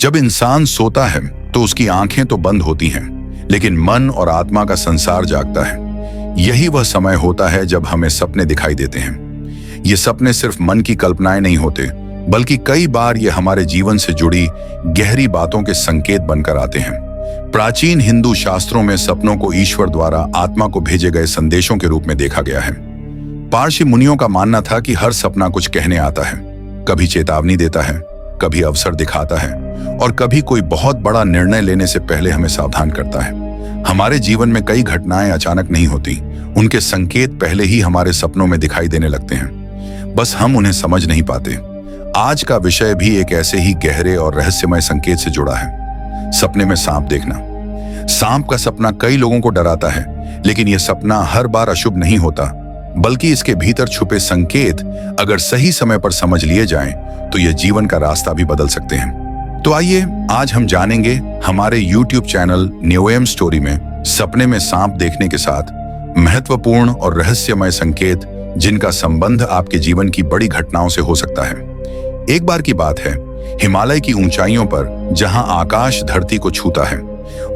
जब इंसान सोता है तो उसकी आंखें तो बंद होती हैं, लेकिन मन और आत्मा का संसार जागता है। यही वह समय होता है जब हमें सपने दिखाई देते हैं। ये सपने सिर्फ मन की कल्पनाएं नहीं होते, बल्कि कई बार ये हमारे जीवन से जुड़ी गहरी बातों के संकेत बनकर आते हैं। प्राचीन हिंदू शास्त्रों में सपनों को ईश्वर द्वारा आत्मा को भेजे गए संदेशों के रूप में देखा गया है। पारसी मुनियों का मानना था कि हर सपना कुछ कहने आता है, कभी चेतावनी देता है, कभी अवसर दिखाता है और कभी कोई बहुत बड़ा निर्णय लेने से पहले हमें सावधान करता है। हमारे जीवन में कई घटनाएं अचानक नहीं होती, उनके संकेत पहले ही हमारे सपनों में दिखाई देने लगते हैं, बस हम उन्हें समझ नहीं पाते। आज का विषय भी एक ऐसे ही गहरे और रहस्यमय संकेत से जुड़ा है। सपने में सांप देखना। सांप का सपना कई लोगों को डराता है, लेकिन यह सपना हर बार अशुभ नहीं होता, बल्कि इसके भीतर छुपे संकेत अगर सही समय पर समझ लिए जाएं, तो यह जीवन का रास्ता भी बदल सकते हैं। तो आइए आज हम जानेंगे हमारे YouTube चैनल न्यूएम स्टोरी में सपने में सांप देखने के साथ महत्वपूर्ण और रहस्यमय संकेत, जिनका संबंध आपके जीवन की बड़ी घटनाओं से हो सकता है। एक बार की बात है, हिमालय की ऊंचाइयों पर जहां आकाश धरती को छूता है,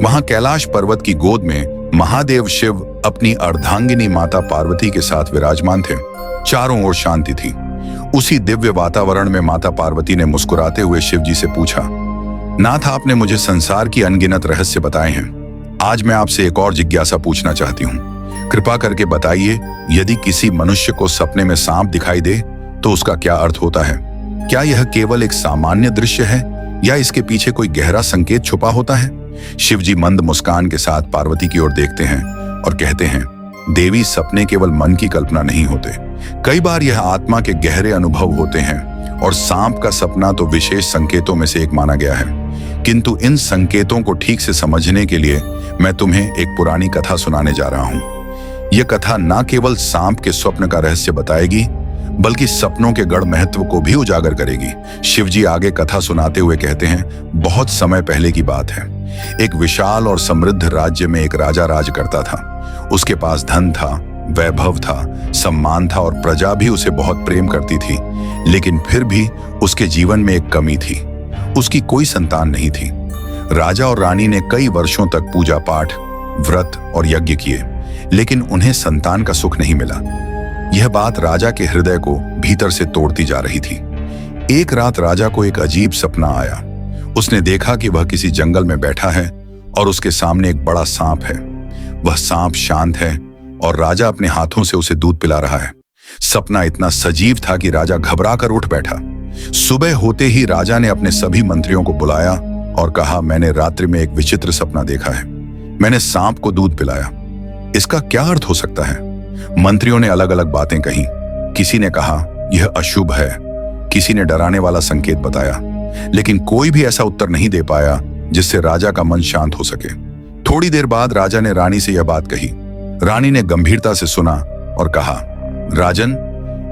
वहां कैलाश पर्वत की गोद में महादेव शिव अपनी अर्धांगिनी माता पार्वती के साथ विराजमान थे। चारों ओर शांति थी। उसी दिव्य वातावरण में माता पार्वती ने मुस्कुराते हुए शिव जी से पूछा, नाथ, आपने मुझे संसार की अनगिनत रहस्य बताए हैं। आज मैं आपसे एक और जिज्ञासा पूछना चाहती हूँ। कृपा करके बताइए, यदि किसी मनुष्य को सपने में सांप दिखाई दे तो उसका क्या अर्थ होता है? क्या यह केवल एक सामान्य दृश्य है या इसके पीछे कोई गहरा संकेत छुपा होता है? शिवजी मंद मुस्कान के साथ पार्वती की ओर देखते हैं और कहते हैं, देवी, सपने केवल मन की कल्पना नहीं होते, कई बार यह आत्मा के गहरे अनुभव होते हैं और सांप का सपना तो विशेष संकेतों में से एक माना गया है। किंतु इन संकेतों को ठीक से समझने के लिए मैं तुम्हें एक पुरानी कथा सुनाने जा रहा हूँ। यह कथा न केवल सांप के स्वप्न का रहस्य बताएगी, बल्कि सपनों के गढ़ महत्व को भी उजागर करेगी। शिवजी आगे कथा सुनाते हुए कहते हैं, बहुत समय पहले की बात है। एक विशाल और समृद्ध राज्य में एक राजा राज करता था। उसके पास धन था, वैभव था, सम्मान था और प्रजा भी उसे बहुत प्रेम करती थी। लेकिन फिर भी उसके जीवन में एक कमी थी, उसकी कोई संतान नहीं थी। राजा और रानी ने कई वर्षों तक पूजा पाठ, व्रत और यज्ञ किए, लेकिन उन्हें संतान का सुख नहीं मिला। यह बात राजा के हृदय को भीतर से तोड़ती जा रही थी। एक रात राजा को एक अजीब सपना आया। उसने देखा कि वह किसी जंगल में बैठा है और उसके सामने एक बड़ा सांप है। वह सांप शांत है और राजा अपने हाथों से उसे दूध पिला रहा है। सपना इतना सजीव था कि राजा घबरा कर उठ बैठा। सुबह होते ही राजा ने अपने सभी मंत्रियों को बुलाया और कहा, मैंने रात्रि में एक विचित्र सपना देखा है। मैंने सांप को दूध पिलाया, इसका क्या अर्थ हो सकता है? मंत्रियों ने अलग अलग बातें कही। किसी ने कहा यह अशुभ है, किसी ने डराने वाला संकेत बताया, लेकिन कोई भी ऐसा उत्तर नहीं दे पाया जिससे राजा का मन शांत हो सके। थोड़ी देर बाद राजा ने रानी से यह बात कही। रानी ने गंभीरता से सुना और कहा, राजन,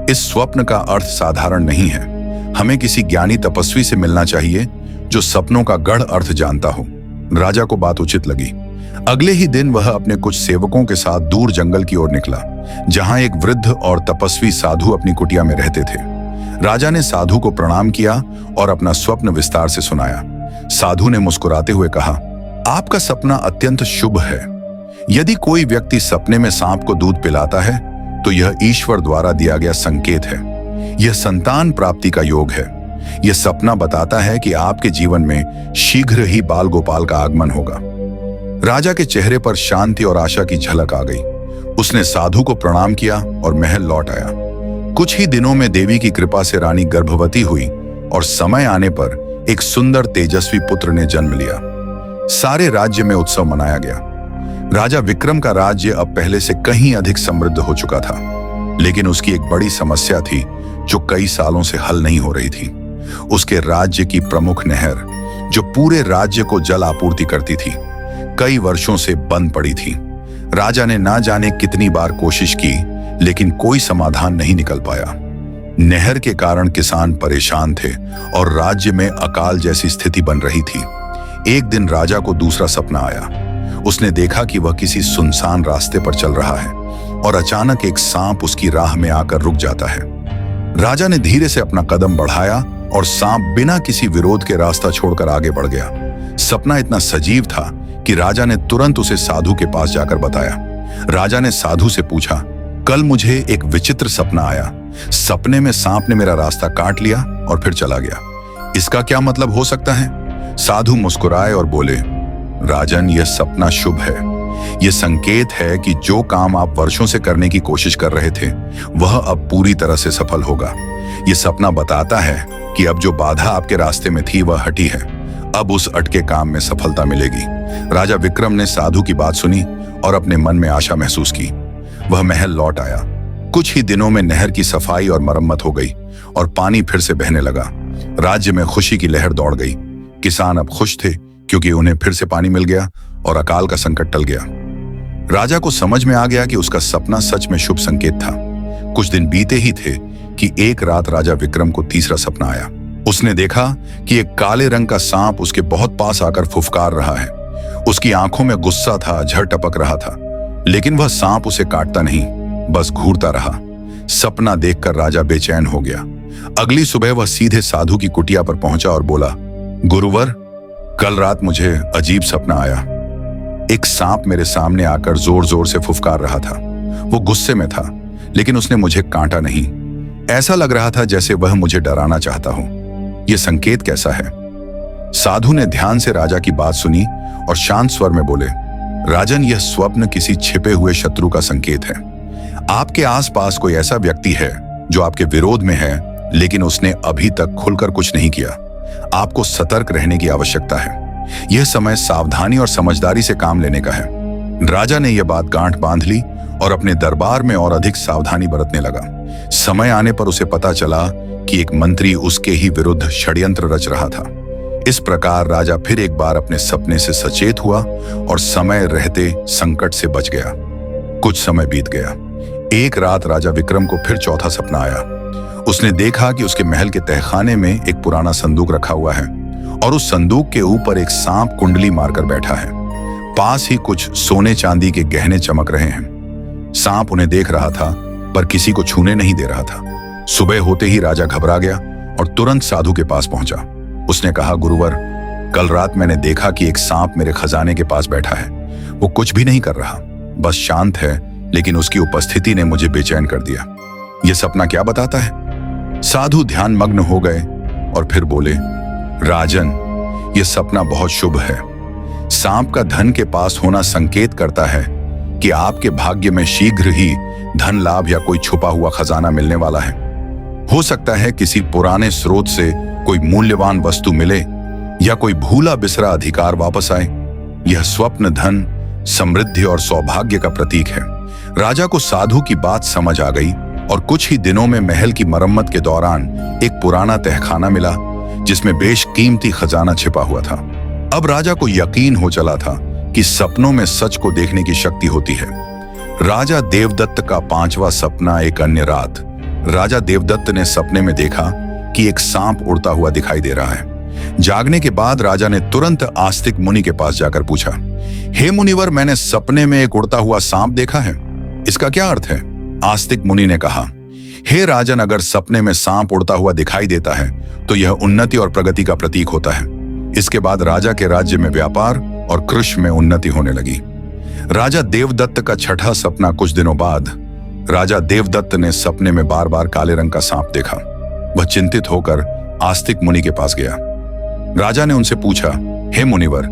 इस स्वप्न का अर्थ साधारण नहीं है। हमें किसी ज्ञानी तपस्वी से मिलना चाहिए जो सपनों का गढ़ अर्थ जानता हो। राजा को बात उचित लगी। अगले ही दिन वह अपने कुछ सेवकों के साथ दूर जंगल की ओर निकला, जहां एक वृद्ध और तपस्वी साधु अपनी कुटिया में रहते थे। राजा ने साधु को प्रणाम किया और अपना स्वप्न विस्तार से सुनाया। साधु ने मुस्कुराते हुए कहा, आपका सपना अत्यंत शुभ है। यदि कोई व्यक्ति सपने में सांप को दूध पिलाता है तो यह ईश्वर द्वारा दिया गया संकेत है। यह संतान प्राप्ति का योग है। यह सपना बताता है कि आपके जीवन में शीघ्र ही बाल गोपाल का आगमन होगा। राजा के चेहरे पर शांति और आशा की झलक आ गई। उसने साधु को प्रणाम किया और महल लौट आया। कुछ ही दिनों में देवी की कृपा से रानी गर्भवती हुई और समय आने पर एक सुंदर तेजस्वी पुत्र ने जन्म लिया। सारे राज्य में उत्सव मनाया गया। राजा विक्रम का राज्य अब पहले से कहीं अधिक समृद्ध हो चुका था, लेकिन उसकी एक बड़ी समस्या थी जो कई सालों से हल नहीं हो रही थी। उसके राज्य की प्रमुख नहर, जो पूरे राज्य को जल आपूर्ति करती थी, कई वर्षों से बंद पड़ी थी। राजा ने ना जाने कितनी बार कोशिश की, लेकिन कोई समाधान नहीं निकल पाया। नहर के कारण किसान परेशान थे और राज्य में अकाल जैसी स्थिति बन रही थी। एक दिन राजा को दूसरा सपना आया। उसने देखा कि वह किसी सुनसान रास्ते पर चल रहा है और अचानक एक सांप उसकी राह में आकर रुक जाता है। राजा ने धीरे से अपना कदम बढ़ाया और सांप बिना किसी विरोध के रास्ता छोड़कर आगे बढ़ गया। सपना इतना सजीव था कि राजा ने तुरंत उसे साधु के पास जाकर बताया। राजा ने साधु से पूछा, कल मुझे एक विचित्र सपना आया। सपने में सांप ने मेरा रास्ता काट लिया और फिर चला गया। इसका क्या मतलब हो सकता है? साधु मुस्कुराए और बोले, राजन, यह सपना शुभ है। यह संकेत है कि जो काम आप वर्षों से करने की कोशिश कर रहे थे वह अब पूरी तरह से सफल होगा। यह सपना बताता है कि अब जो बाधा आपके रास्ते में थी वह हटी है। अब उस अटके काम में सफलता मिलेगी। राजा विक्रम ने साधु की बात सुनी और अपने मन में आशा महसूस की। वह महल लौट आया। कुछ ही दिनों में नहर की सफाई और मरम्मत हो गई और पानी फिर से बहने लगा। राज्य में खुशी की लहर दौड़ गई। किसान अब खुश थे क्योंकि उन्हें फिर से पानी मिल गया और अकाल का संकट टल गया। राजा को समझ में आ गया कि उसका सपना सच में शुभ संकेत था। कुछ दिन बीते ही थे कि एक रात राजा विक्रम को तीसरा सपना आया। उसने देखा कि एक काले रंग का सांप उसके बहुत पास आकर फुफकार रहा है। उसकी आंखों में गुस्सा था, झड़ टपक रहा था, लेकिन वह सांप उसे काटता नहीं, बस घूरता रहा। सपना देखकर राजा बेचैन हो गया। अगली सुबह वह सीधे साधु की कुटिया पर पहुंचा और बोला, गुरुवर, कल रात मुझे अजीब सपना आया। एक सांप मेरे सामने आकर जोर जोर से फुफकार रहा था। वो गुस्से में था, लेकिन उसने मुझे काटा नहीं। ऐसा लग रहा था जैसे वह मुझे डराना चाहता हो। यह संकेत कैसा है? साधु ने ध्यान से राजा की बात सुनी और शांत स्वर में बोले, राजन, यह स्वप्न किसी छिपे हुए शत्रु का संकेत है। आपके आसपास कोई ऐसा व्यक्ति है जो आपके विरोध में है, लेकिन उसने अभी तक खुलकर कुछ नहीं किया। आपको सतर्क रहने की आवश्यकता है। यह समय सावधानी और समझदारी से काम लेने का है। राजा ने यह बात गांठ बांध ली और अपने दरबार में और अधिक सावधानी बरतने लगा। समय आने पर उसे पता चला कि एक मंत्री उसके ही विरुद्ध षड्यंत्र रच रहा था। इस प्रकार राजा फिर एक बार अपने सपने से सचेत हुआ और समय रहते संकट से बच गया। कुछ समय बीत गया। एक रात राजा विक्रम को फिर चौथा सपना आया। उसने देखा कि उसके महल के तहखाने में एक पुराना संदूक रखा हुआ है और उस संदूक के ऊपर एक सांप कुंडली मारकर बैठा है। पास ही कुछ सोने चांदी के गहने चमक रहे हैं। सांप उन्हें देख रहा था पर किसी को छूने नहीं दे रहा था। सुबह होते ही राजा घबरा गया और तुरंत साधु के पास पहुंचा। उसने कहा, गुरुवर, कल रात मैंने देखा कि एक सांप मेरे खजाने के पास बैठा है। वो कुछ भी नहीं कर रहा, बस शांत है, लेकिन उसकी उपस्थिति ने मुझे बेचैन कर दिया। यह सपना क्या बताता है? साधु ध्यान मग्न हो गए और फिर बोले, राजन, यह सपना बहुत शुभ है। सांप का धन के पास होना संकेत करता है कि आपके भाग्य में शीघ्र ही धन लाभ या कोई छुपा हुआ खजाना मिलने वाला है। हो सकता है किसी पुराने स्रोत से कोई मूल्यवान वस्तु मिले या कोई भूला बिसरा अधिकार वापस आए। यह स्वप्न धन, समृद्धि और सौभाग्य का प्रतीक है। राजा को साधु की बात समझ आ गई और कुछ ही दिनों में महल की मरम्मत के दौरान एक पुराना तहखाना मिला जिसमें बेशकीमती खजाना छिपा हुआ था। अब राजा को यकीन हो चला था कि सपनों में सच को देखने की शक्ति होती है। राजा देवदत्त का पांचवा सपना। एक अन्य रात राजा देवदत्त ने सपने में देखा कि एक सांप उड़ता हुआ दिखाई दे रहा है। जागने के बाद राजा ने तुरंत आस्तिक मुनि के पास जाकर पूछा, हे मुनिवर, मैंने सपने में एक उड़ता हुआ सांप देखा है, इसका क्या अर्थ है? आस्तिक मुनि ने कहा, हे राजन, अगर सपने में सांप उड़ता हुआ दिखाई देता है तो यह उन्नति और प्रगति का प्रतीक होता है। इसके बाद राजा के राज्य में व्यापार और कृषि में उन्नति होने लगी। राजा देवदत्त का छठा सपना। कुछ दिनों बाद राजा देवदत्त ने सपने में बार बार काले रंग का सांप देखा। वह चिंतित होकर आस्तिक मुनि के पास गया। राजा ने उनसे पूछा, हे मुनिवर,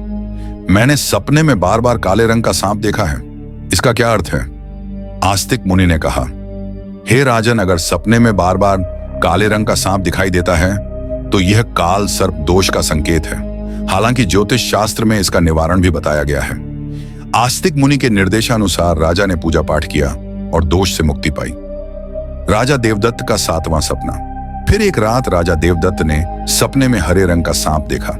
मैंने सपने में बार बार काले रंग का सांप देखा है, इसका क्या अर्थ है? आस्तिक मुनि ने कहा, हे राजन, अगर सपने में बार बार काले रंग का सांप दिखाई देता है तो यह काल सर्प दोष का संकेत है। हालांकि ज्योतिष शास्त्र में इसका निवारण भी बताया गया है। आस्तिक मुनि के निर्देशानुसार राजा ने पूजा पाठ किया और दोष से मुक्ति पाई। राजा देवदत्त का सातवां सपना। फिर एक रात राजा देवदत्त ने सपने में हरे रंग का सांप देखा।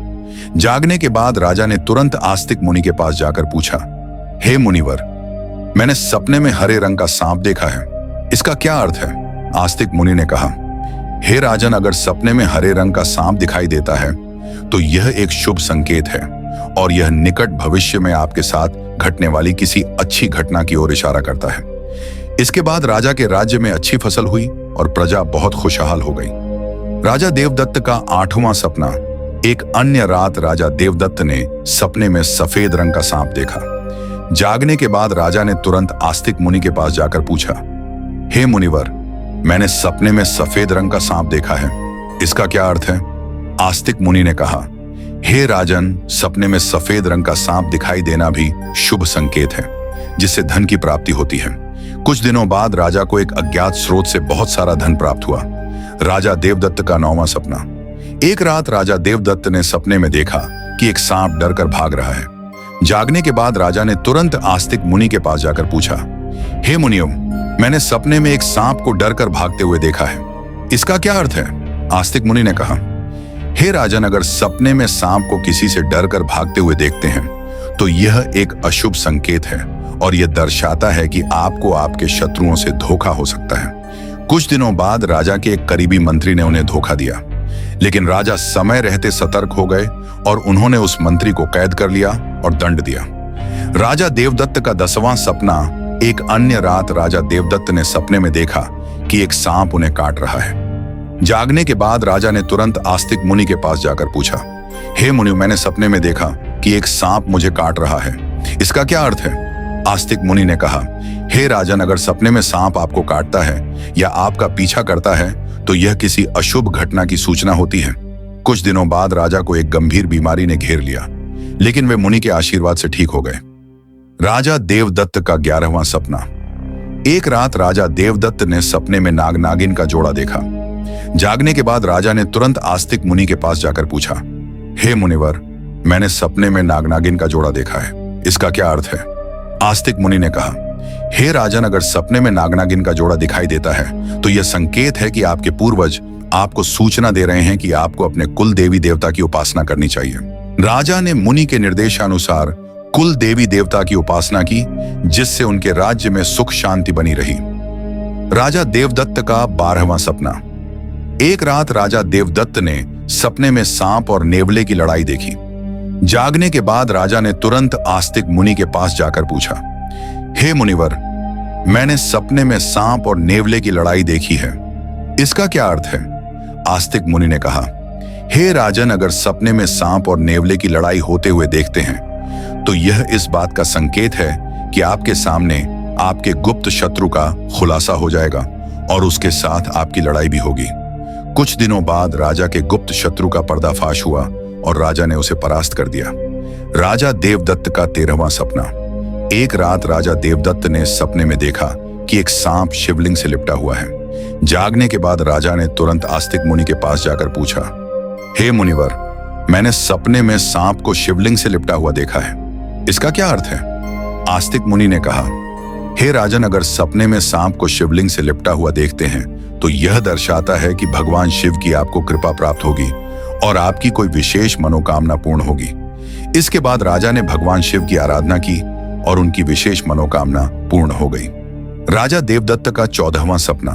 जागने के बाद राजा ने तुरंत आस्तिक मुनि के पास जाकर पूछा, हे मुनिवर, मैंने सपने में हरे रंग का सांप देखा है, इसका क्या अर्थ है? आस्तिक मुनि ने कहा, हे राजन, अगर सपने में हरे रंग का सांप दिखाई देता है तो यह एक शुभ संकेत है और यह निकट भविष्य में आपके साथ घटने वाली किसी अच्छी घटना की ओर इशारा करता है। इसके बाद राजा के राज्य में अच्छी फसल हुई और प्रजा बहुत खुशहाल हो गई। राजा देवदत्त का 8वां सपना। एक अन्य रात राजा देवदत्त ने सपने में सफेद रंग का सांप देखा। जागने के बाद राजा ने तुरंत आस्तिक मुनि के पास जाकर पूछा, हे मुनिवर, मैंने सपने में सफेद रंग का सांप देखा है, इसका क्या अर्थ है? आस्तिक मुनि ने कहा, हे राजन, सपने में सफेद रंग का सांप दिखाई देना भी शुभ संकेत है, जिससे धन की प्राप्ति होती है। कुछ दिनों बाद राजा को एक अज्ञात स्रोत से बहुत सारा धन प्राप्त हुआ। राजा देवदत्त का 9वां सपना। एक रात राजा देवदत्त ने सपने में देखा कि एक सांप डरकर भाग रहा है। जागने के बाद राजा ने तुरंत आस्तिक मुनि के पास जाकर पूछा, हे मुनियों, मैंने सपने में एक सांप को डरकर भागते हुए देखा है, इसका क्या अर्थ है? आस्तिक मुनि ने कहा, हे राजन, अगर सपने में सांप को किसी से डरकर भागते हुए देखते हैं तो यह एक अशुभ संकेत है और यह दर्शाता है कि आपको आपके शत्रुओं से धोखा हो सकता है। कुछ दिनों बाद राजा के एक करीबी मंत्री ने उन्हें धोखा दिया, लेकिन राजा समय रहते सतर्क हो गए और उन्होंने उस मंत्री को कैद कर लिया और दंड दिया। राजा देवदत्त का 10वां सपना। एक अन्य रात राजा देवदत्त ने सपने में देखा कि एक सांप उन्हें काट रहा है। जागने के बाद राजा ने तुरंत आस्तिक मुनि के पास जाकर पूछा, हे मुनि, मैंने सपने में देखा कि एक सांप मुझे काट रहा है, इसका क्या अर्थ है? आस्तिक मुनि ने कहा, हे राजन, अगर सपने में सांप आपको काटता है या आपका पीछा करता है तो यह किसी अशुभ घटना की सूचना होती है। कुछ दिनों बाद राजा को एक गंभीर बीमारी ने घेर लिया, लेकिन वे मुनि के आशीर्वाद से ठीक हो गए। राजा देवदत्त का 11वां सपना। एक रात राजा देवदत्त ने सपने में नाग नागिन का जोड़ा देखा। जागने के बाद राजा ने तुरंत आस्तिक मुनि के पास जाकर पूछा, हे मुनिवर, मैंने सपने में नाग नागिन का जोड़ा देखा है, इसका क्या अर्थ है? आस्तिक मुनि ने कहा, हे राजन, अगर सपने में नाग नागिन का जोड़ा दिखाई देता है तो यह संकेत है कि आपके पूर्वज आपको सूचना दे रहे हैं कि आपको अपने कुल देवी देवता की उपासना करनी चाहिए। राजा ने मुनि के निर्देशानुसार कुल देवी देवता की उपासना की, जिससे उनके राज्य में सुख शांति बनी रही। राजा देवदत्त का 12वां सपना। एक रात राजा देवदत्त ने सपने में सांप और नेवले की लड़ाई देखी। जागने के बाद राजा ने तुरंत आस्तिक मुनि के पास जाकर पूछा, हे मुनिवर, मैंने सपने में सांप और नेवले की लड़ाई देखी है, इसका क्या अर्थ है? आस्तिक मुनि ने कहा, हे राजन, अगर सपने में सांप और नेवले की लड़ाई होते हुए देखते हैं तो यह इस बात का संकेत है कि आपके सामने आपके गुप्त शत्रु का खुलासा हो जाएगा और उसके साथ आपकी लड़ाई भी होगी। कुछ दिनों बाद राजा के गुप्त शत्रु का पर्दाफाश हुआ और राजा ने उसे परास्त कर दिया। राजा देवदत्त का 13वां सपना। एक रात राजा देवदत्त ने सपने में देखा कि एक सांप शिवलिंग से लिपटा हुआ है। जागने के बाद राजा ने तुरंत आस्तिक मुनि के पास जाकर पूछा, हे मुनिवर, मैंने सपने में सांप को शिवलिंग से लिपटा हुआ देखा है, इसका क्या अर्थ है? आस्तिक मुनि ने कहा, हे राजन, अगर सपने में सांप को शिवलिंग से लिपटा हुआ देखते हैं तो यह दर्शाता है कि भगवान शिव की आपको कृपा प्राप्त होगी और आपकी कोई विशेष मनोकामना पूर्ण होगी। इसके बाद राजा ने भगवान शिव की आराधना की और उनकी विशेष मनोकामना पूर्ण हो गई। राजा देवदत्त का 14वां सपना।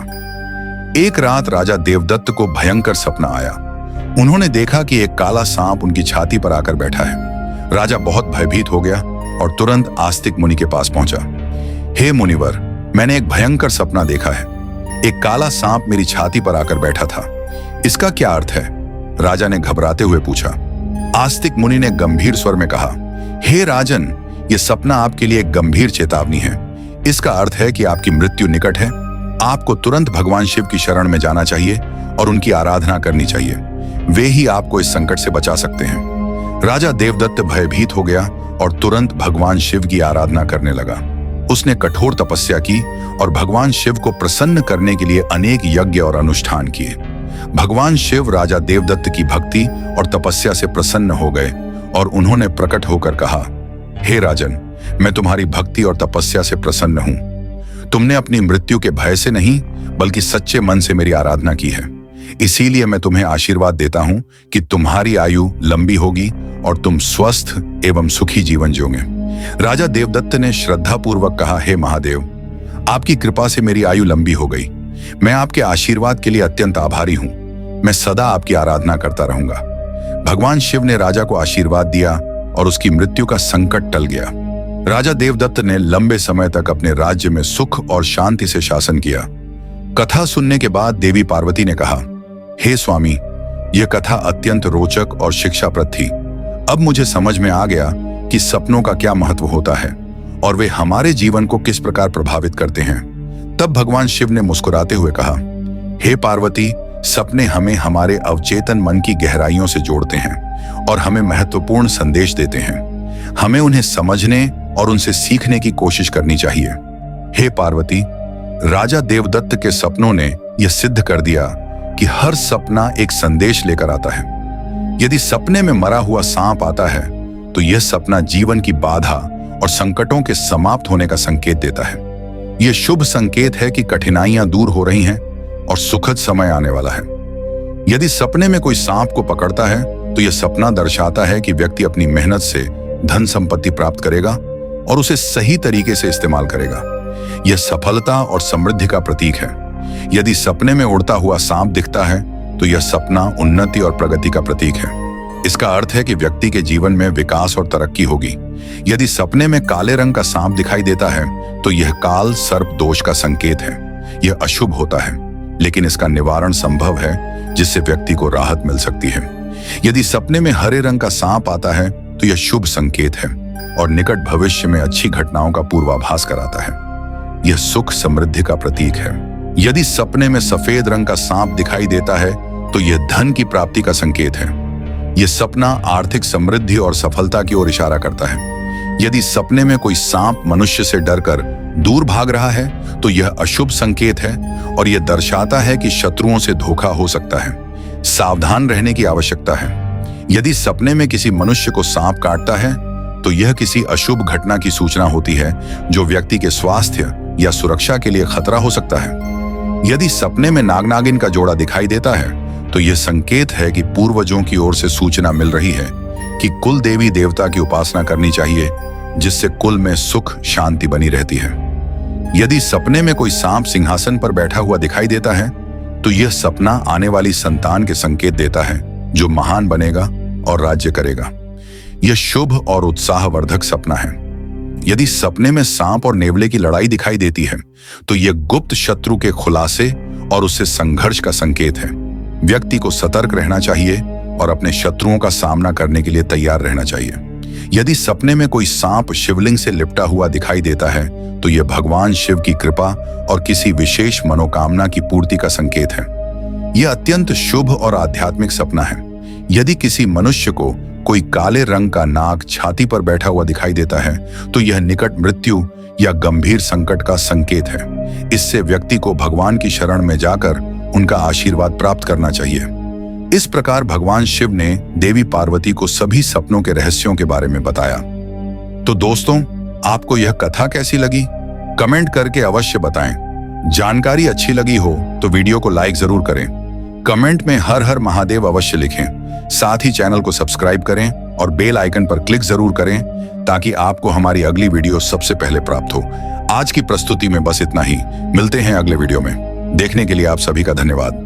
एक रात राजा देवदत्त को भयंकर सपना आया। उन्होंने देखा कि एक काला सांप उनकी छाती पर आकर बैठा है। राजा बहुत भयभीत हो गया और तुरंत आस्तिक मुनि के पास पहुंचा। हे मुनिवर, मैंने एक भयंकर सपना देखा है। एक काला सांप मेरी छाती पर आकर बैठा था, इसका क्या अर्थ है? राजा ने घबराते हुए पूछा। आस्तिक मुनि ने गंभीर स्वर में कहा, हे राजन, यह सपना आपके लिए एक गंभीर चेतावनी है। इसका अर्थ है कि आपकी मृत्यु निकट है। आपको तुरंत भगवान शिव की शरण में जाना चाहिए और उनकी आराधना करनी चाहिए। वे ही आपको इस संकट से बचा सकते हैं। राजा देवदत्त भयभीत हो गया और तुरंत भगवान शिव की आराधना करने लगा। उसने कठोर तपस्या की और भगवान शिव को प्रसन्न करने के लिए अनेक यज्ञ और अनुष्ठान किए। भगवान शिव राजा देवदत्त की भक्ति और तपस्या से प्रसन्न हो गए और उन्होंने प्रकट होकर कहा, हे राजन, मैं तुम्हारी भक्ति और तपस्या से प्रसन्न हूं। तुमने अपनी मृत्यु के भय से नहीं बल्कि सच्चे मन से मेरी आराधना की है। इसीलिए मैं तुम्हें आशीर्वाद देता हूं कि तुम्हारी आयु लंबी होगी और तुम स्वस्थ एवं सुखी जीवन जियोगे। राजा देवदत्त ने श्रद्धापूर्वक कहा, हे महादेव, आपकी कृपा से मेरी आयु लंबी हो गई। मैं आपके आशीर्वाद के लिए अत्यंत आभारी हूं। मैं सदा आपकी आराधना करता रहूंगा। भगवान शिव ने राजा को आशीर्वाद दिया और उसकी मृत्यु का संकट टल गया। राजा देवदत्त ने लंबे समय तक अपने राज्य में सुख और शांति से शासन किया। कथा सुनने के बाद देवी पार्वती ने कहा, हे स्वामी, यह कथा अत्यंत रोचक और शिक्षाप्रद थी। अब मुझे समझ में आ गया कि सपनों का क्या महत्व होता है और वे हमारे जीवन को किस प्रकार प्रभावित करते हैं। तब भगवान शिव ने मुस्कुराते हुए कहा, हे पार्वती, सपने हमें हमारे अवचेतन मन की गहराइयों से जोड़ते हैं और हमें महत्वपूर्ण संदेश देते हैं। हमें उन्हें समझने और उनसे सीखने की कोशिश करनी चाहिए। हे पार्वती, राजा देवदत्त के सपनों ने यह सिद्ध कर दिया कि हर सपना एक संदेश लेकर आता है। यदि सपने में मरा हुआ सांप आता है तो यह सपना जीवन की बाधा और संकटों के समाप्त होने का संकेत देता है। यह शुभ संकेत है कि कठिनाइयां दूर हो रही हैं और सुखद समय आने वाला है। यदि सपने में कोई सांप को पकड़ता है तो यह सपना दर्शाता है कि व्यक्ति अपनी मेहनत से धन संपत्ति प्राप्त करेगा और उसे सही तरीके से इस्तेमाल करेगा। यह सफलता और समृद्धि का प्रतीक है। यदि सपने में उड़ता हुआ सांप दिखता है तो यह सपना उन्नति और प्रगति का प्रतीक है। इसका अर्थ है कि व्यक्ति के जीवन में विकास और तरक्की होगी। यदि सपने में काले रंग का सांप दिखाई देता है तो यह काल सर्प दोष का संकेत है। यह अशुभ होता है, लेकिन इसका निवारण संभव है, जिससे व्यक्ति को राहत मिल सकती है। यदि सपने में हरे रंग का सांप आता है तो यह शुभ संकेत है और निकट भविष्य में अच्छी घटनाओं का पूर्वाभास कराता है। यह सुख समृद्धि का प्रतीक है। यदि सपने में सफेद रंग का सांप दिखाई देता है तो यह धन की प्राप्ति का संकेत है। यह सपना आर्थिक समृद्धि और सफलता की ओर इशारा करता है। यदि सपने में कोई सांप मनुष्य से डरकर दूर भाग रहा है तो यह अशुभ संकेत है और यह दर्शाता है कि शत्रुओं से धोखा हो सकता है। सावधान रहने की आवश्यकता है। यदि सपने में किसी मनुष्य को सांप काटता है तो यह किसी अशुभ घटना की सूचना होती है, जो व्यक्ति के स्वास्थ्य या सुरक्षा के लिए खतरा हो सकता है। यदि सपने में नाग नागिन का जोड़ा दिखाई देता है तो यह संकेत है कि पूर्वजों की ओर से सूचना मिल रही है कि कुल देवी देवता की उपासना करनी चाहिए, जिससे कुल में सुख शांति बनी रहती है। यदि सपने में कोई सांप सिंहासन पर बैठा हुआ दिखाई देता है तो यह सपना आने वाली संतान के संकेत देता है, जो महान बनेगा और राज्य करेगा। यह शुभ और उत्साहवर्धक सपना है। यदि सपने में सांप और नेवले की लड़ाई दिखाई देती है तो यह गुप्त शत्रु के खुलासे और उससे संघर्ष का संकेत है। व्यक्ति को सतर्क रहना चाहिए और अपने शत्रुओं का सामना करने के लिए तैयार रहना चाहिए। यदि सपने में कोई सांप शिवलिंग से लिपटा हुआ दिखाई देता है तो यह भगवान शिव की कृपा और किसी विशेष मनोकामना की पूर्ति का संकेत है। यह अत्यंत शुभ और आध्यात्मिक सपना है। यदि किसी मनुष्य को कोई काले रंग का नाग छाती पर बैठा हुआ दिखाई देता है तो यह निकट मृत्यु या गंभीर संकट का संकेत है। इससे व्यक्ति को भगवान की शरण में जाकर उनका आशीर्वाद प्राप्त करना चाहिए। इस प्रकार भगवान शिव ने देवी पार्वती को सभी सपनों के रहस्यों के बारे में बताया। तो दोस्तों, आपको यह कथा कैसी लगी? कमेंट करके अवश्य बताएं। जानकारी अच्छी लगी हो तो वीडियो को लाइक जरूर करें। कमेंट में हर हर महादेव अवश्य लिखें। साथ ही चैनल को सब्सक्राइब करें और बेल आइकन पर क्लिक जरूर करें, ताकि आपको हमारी अगली वीडियो सबसे पहले प्राप्त हो। आज की प्रस्तुति में बस इतना ही। मिलते हैं अगले वीडियो में। देखने के लिए आप सभी का धन्यवाद।